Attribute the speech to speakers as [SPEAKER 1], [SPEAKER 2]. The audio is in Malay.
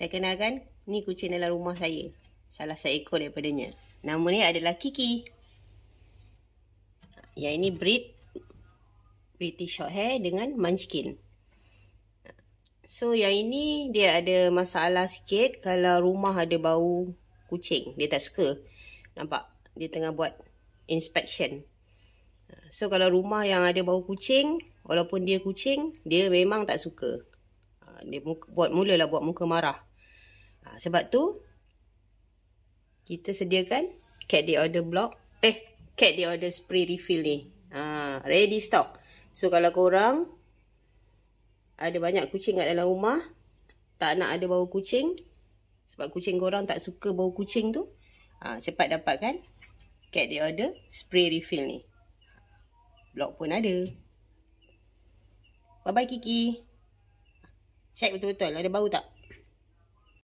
[SPEAKER 1] Saya kenalkan, ni kucing dalam rumah saya. Salah seekor daripadanya. Nama ni adalah Kiki. Yang ini breed British Shorthair dengan Munchkin. So yang ini dia ada masalah sikit kalau rumah ada bau kucing. Dia tak suka. Nampak? Dia tengah buat inspection. So kalau rumah yang ada bau kucing, walaupun dia kucing, dia memang tak suka. Dia mulalah buat muka marah. Sebab tu kita sediakan cat diorder block. Cat diorder spray refill ni. Ready stock. So kalau korang ada banyak kucing kat dalam rumah, tak nak ada bau kucing, sebab kucing korang tak suka bau kucing tu, cepat dapatkan cat diorder spray refill ni. Blok pun ada. Bye bye Kiki. Check betul-betul ada bau tak?